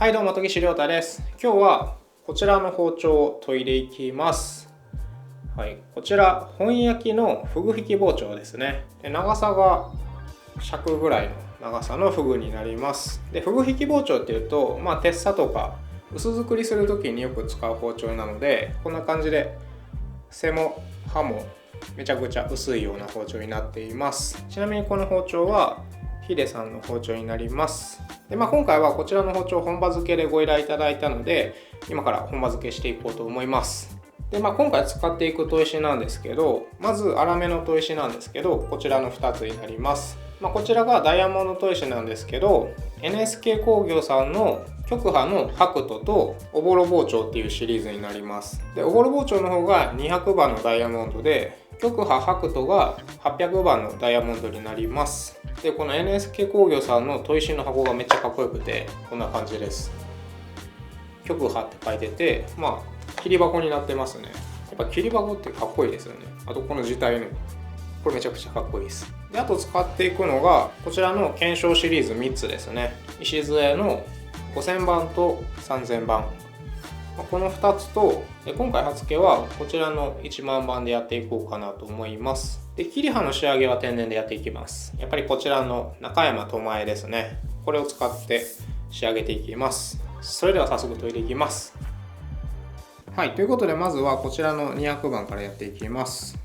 はいどうも、戸岸亮太です。今日はこちらの包丁を研いでいきます。はい、こちら本焼きのふぐ引き包丁ですね。で、長さが尺ぐらいの長さのふぐになります。で、ふぐ引き包丁っていうと、鉄砂とか薄作りする時によく使う包丁なので、こんな感じで背も刃もめちゃくちゃ薄いような包丁になっています。ちなみにこの包丁はヒデさんの包丁になります。で、今回はこちらの包丁本場付けでご依頼いただいたので、今から本場付けしていこうと思います。で、今回使っていく砥石なんですけど、まず粗めの砥石なんですけど、こちらの2つになります。こちらがダイヤモンド砥石なんですけど、 NSK 工業さんの極刃の白兎とおぼろ包丁っていうシリーズになります。で、おぼろ包丁の方が200番のダイヤモンドで、極刃白兎が800番のダイヤモンドになります。で、この NSK 工業さんの砥石の箱がめっちゃかっこよくて、こんな感じです。極刃って書いてて、切り箱になってますね。やっぱ切り箱ってかっこいいですよね。あとこの字体のこれめちゃくちゃかっこいいです。で、あと使っていくのがこちらの検証シリーズ3つですね。礎の5000番と3000番、この2つと、今回刃付けはこちらの1万番でやっていこうかなと思います。で、切り刃の仕上げは天然でやっていきます。やっぱりこちらの中山智恵ですね。これを使って仕上げていきます。それでは早速研いでいきます。はい、ということでまずはこちらの200番からやっていきます。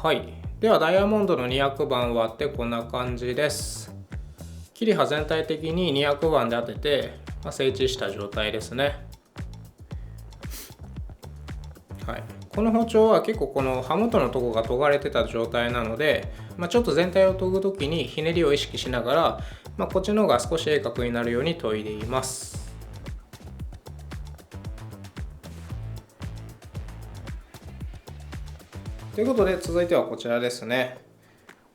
はい、ではダイヤモンドの200番割ってこんな感じです。切り刃全体的に200番で当てて、整地した状態ですね。はい、この包丁は結構この刃元のとこが研がれてた状態なので、ちょっと全体を研ぐ時にひねりを意識しながら、こっちの方が少し鋭角になるように研いでいます。ということで続いてはこちらですね。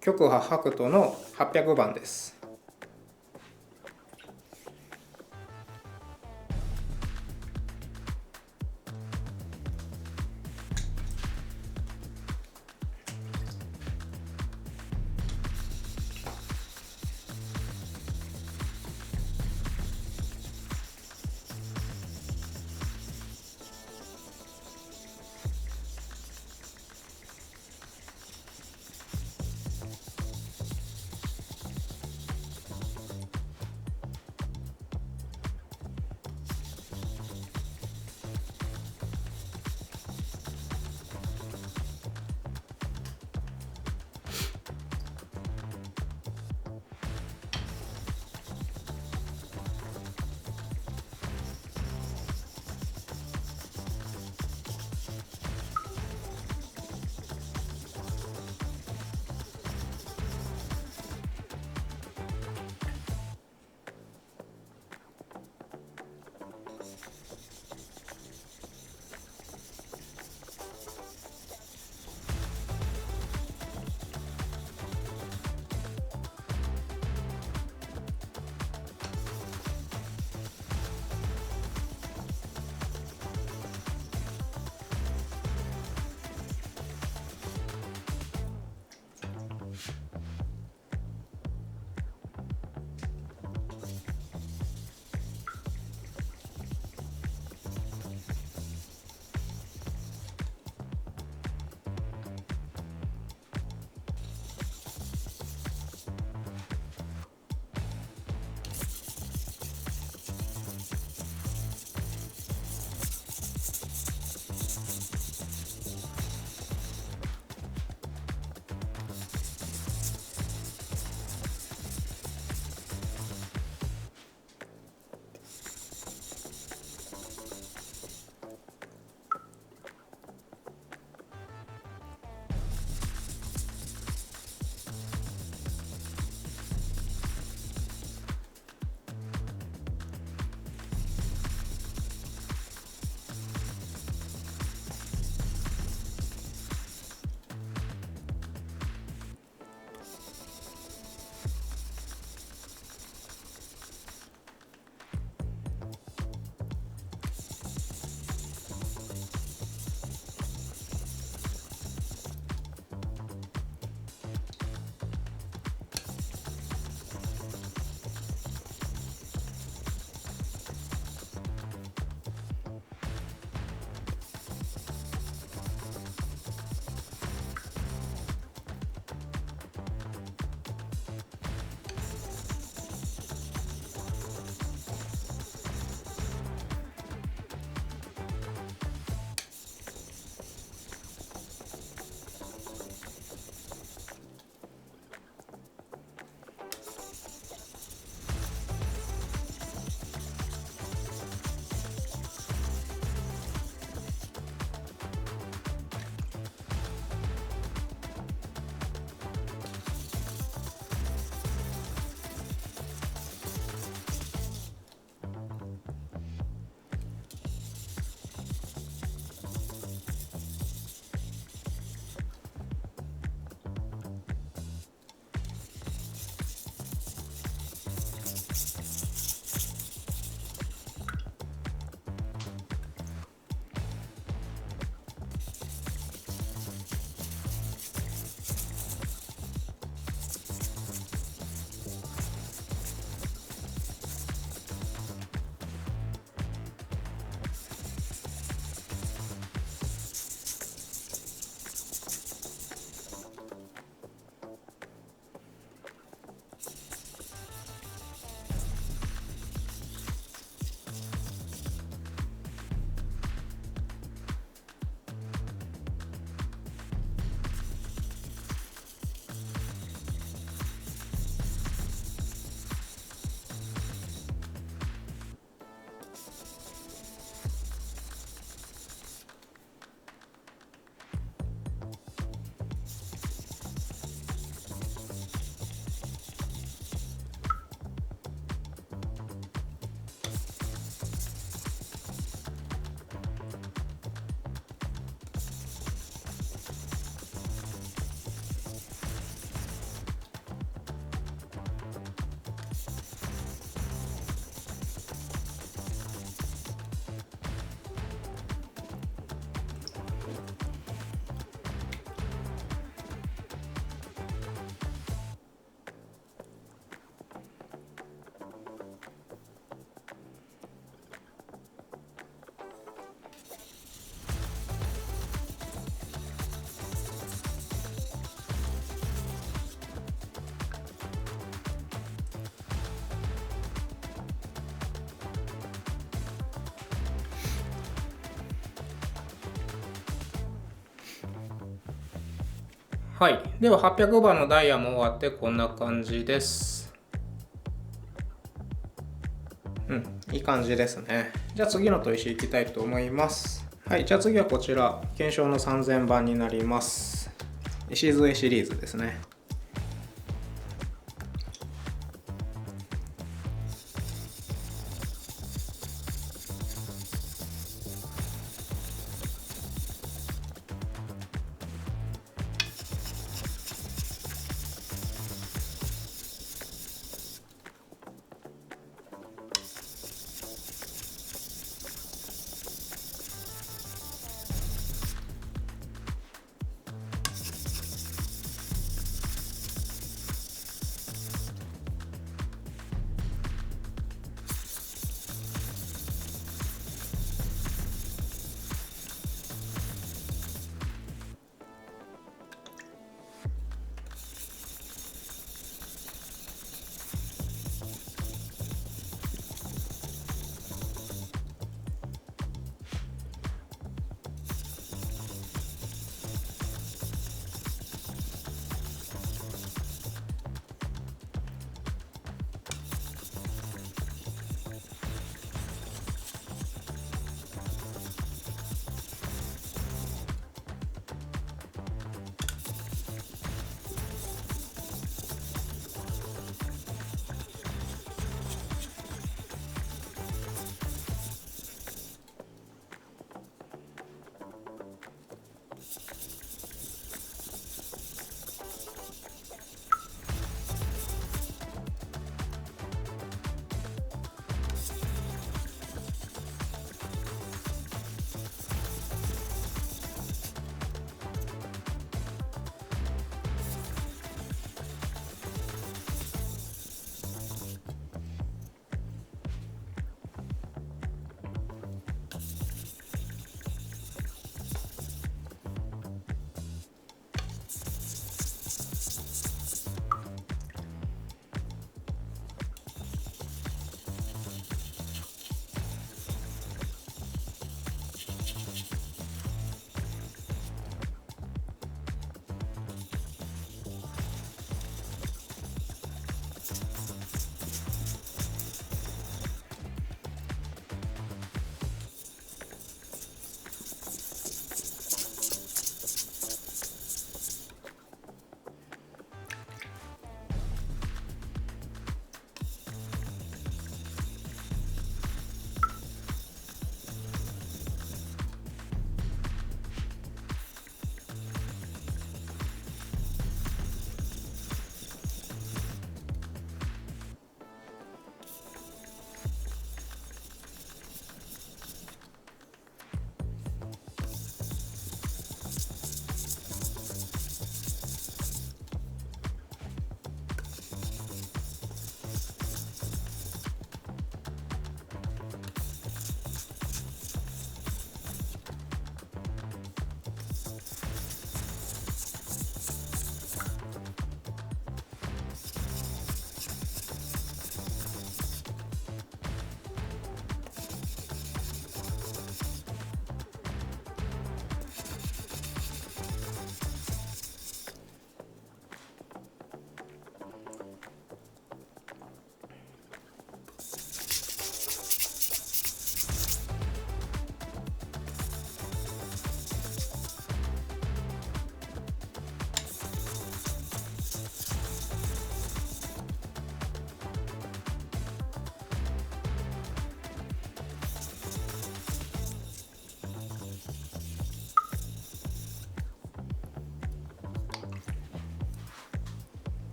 極刃白兎の800番です。はい、では800番のダイヤも終わってこんな感じです。いい感じですね。じゃあ次の砥石いきたいと思います。はい、じゃあ次はこちら検証の3000番になります。礎シリーズですね。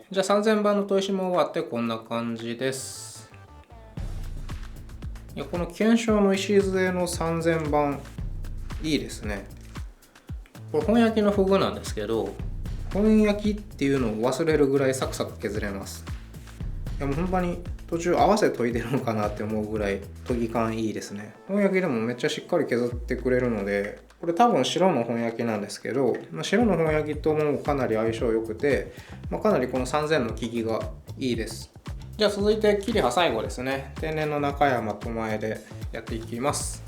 じゃあ3000番の砥石も終わってこんな感じです。この検証の礎の3000番いいですね。これ本焼きのフグなんですけど、本焼きっていうのを忘れるぐらいサクサク削れます。いやもう本当に途中合わせ研いでるのかなって思うぐらい研ぎ感いいですね。本焼きでもめっちゃしっかり削ってくれるので、これ多分白の本焼きなんですけど、白の本焼きともかなり相性良くて、かなりこの3000の効きがいいです。じゃあ続いてキリハ最後ですね。天然の中山と前でやっていきます。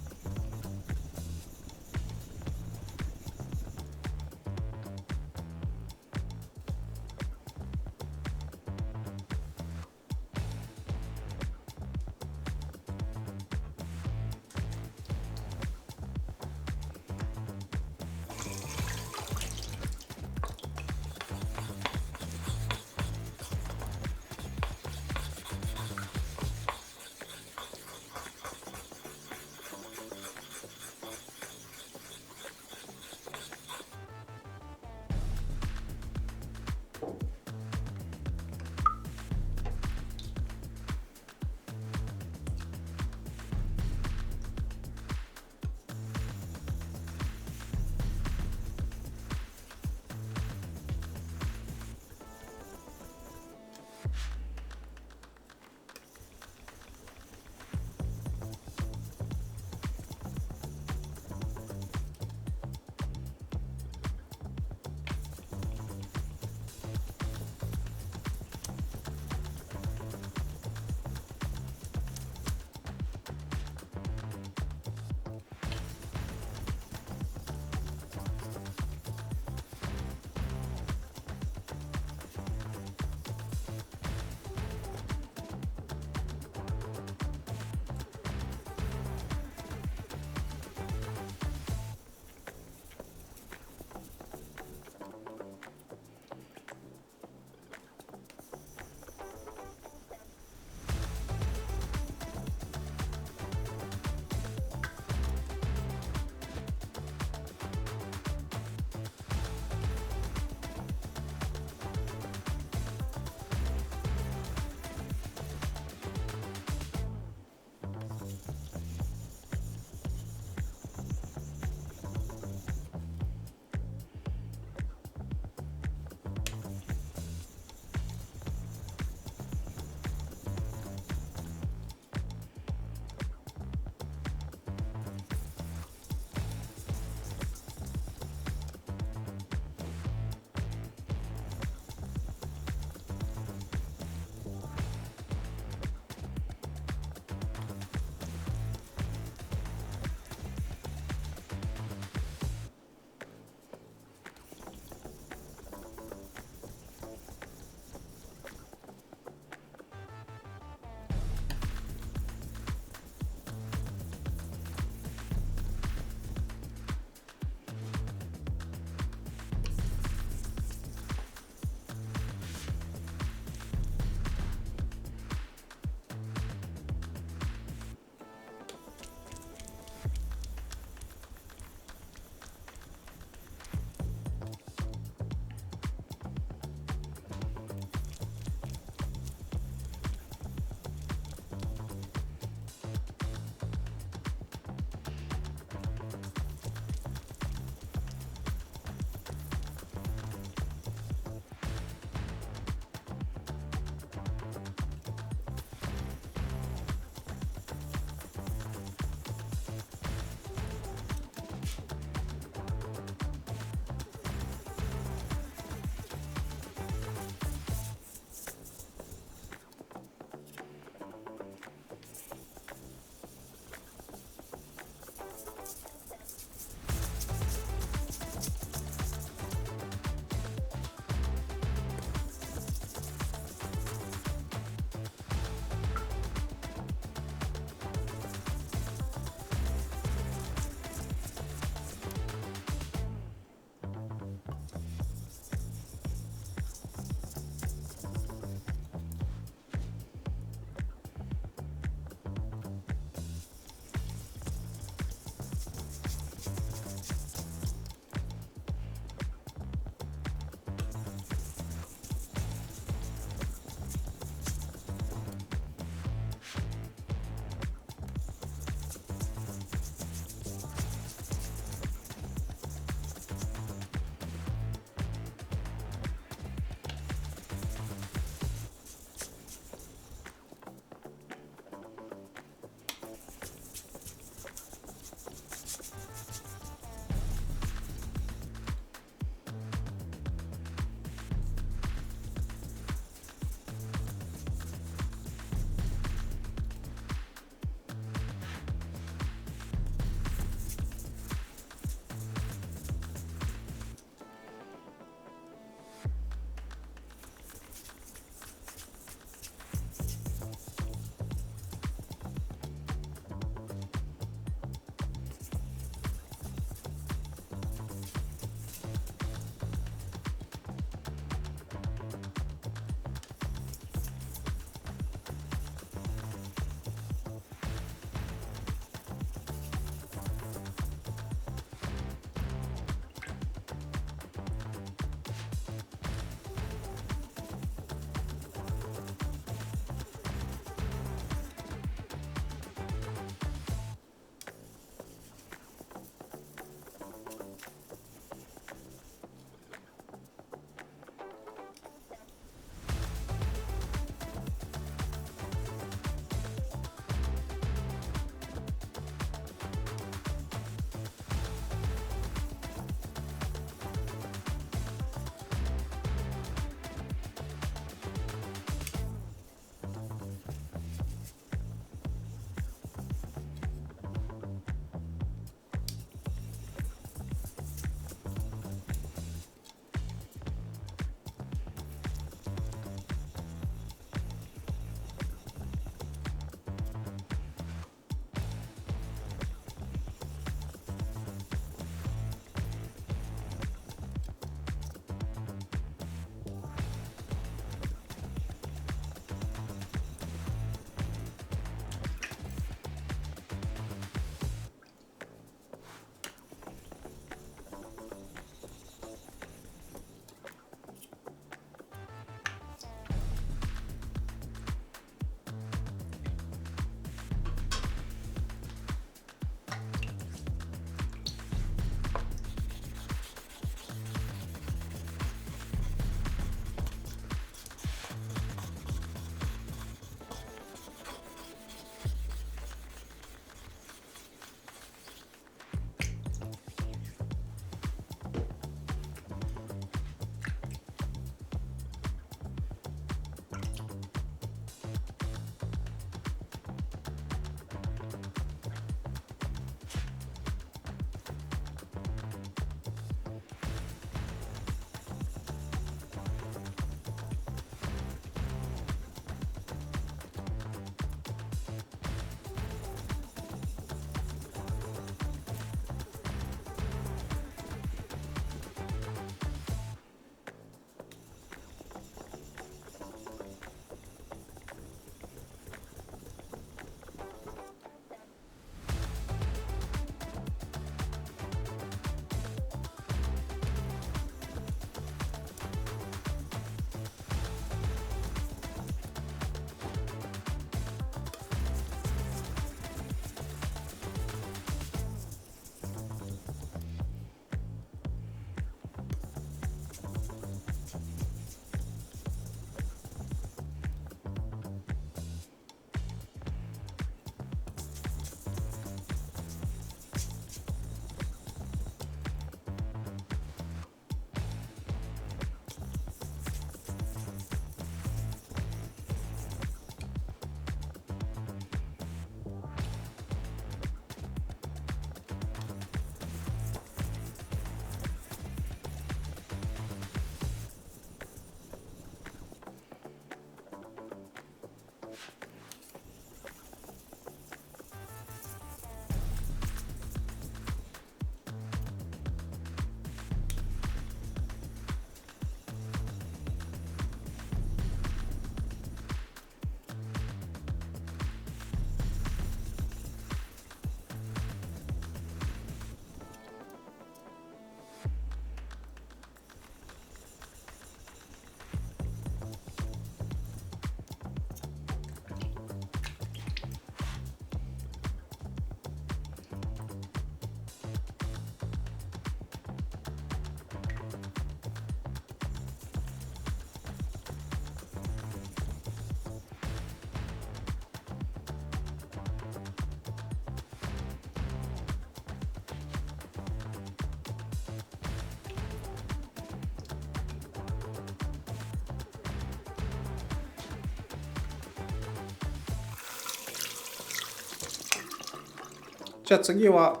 じゃあ次は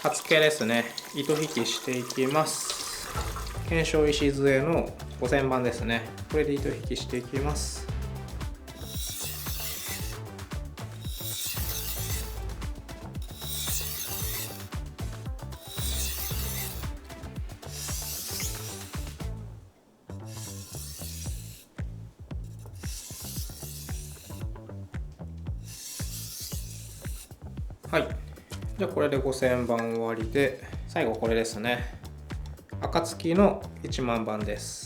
刃付けですね。糸引きしていきます。検証礎の5000番ですね。これで糸引きしていきます。はい、じゃあこれで5000番終わりで、最後これですね。暁の1万番です。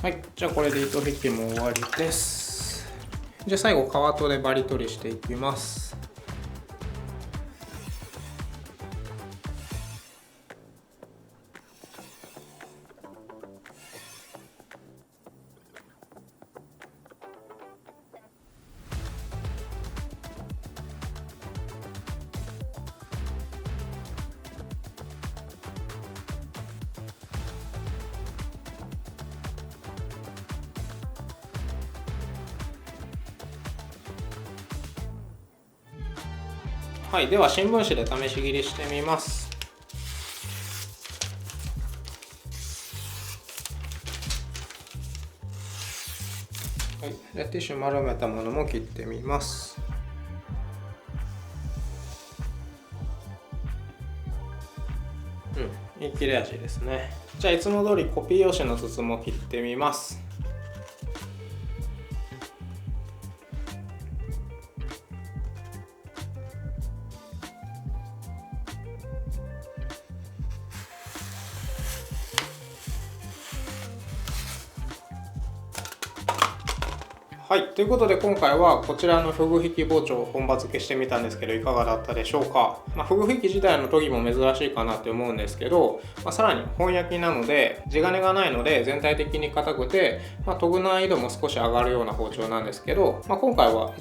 はい、じゃあこれで糸引きも終わりです。じゃあ最後カートでバリ取りしていきます。はい、では新聞紙で試し切りしてみます。はい、でティッシュ丸めたものも切ってみます。いい切れ味ですね。じゃあいつも通りコピー用紙の筒も切ってみます。はい、ということで今回はこちらのフグ引き包丁を本場付けしてみたんですけど、いかがだったでしょうか。フグ引き自体の研ぎも珍しいかなって思うんですけど、さらに本焼きなので地金がないので全体的に硬くて、研ぐ難易度も少し上がるような包丁なんですけど、今回は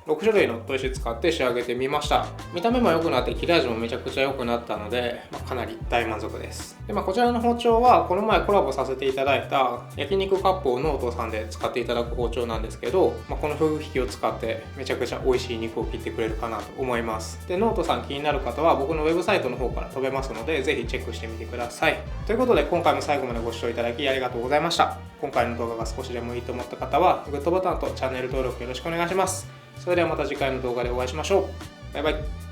6種類の砥石使って仕上げてみました。見た目も良くなって切れ味もめちゃくちゃ良くなったので、かなり大満足です。で、こちらの包丁はこの前コラボさせていただいた焼肉割烹ノートさんで使っていただく包丁なんですけど、このフグ引きを使ってめちゃくちゃ美味しい肉を切ってくれるかなと思います。で、ノートさん気になる方は僕のウェブサイトの方から飛べますので、ぜひチェックしてみてください。ということで今回も最後までご視聴いただきありがとうございました。今回の動画が少しでもいいと思った方はグッドボタンとチャンネル登録よろしくお願いします。それではまた次回の動画でお会いしましょう。バイバイ。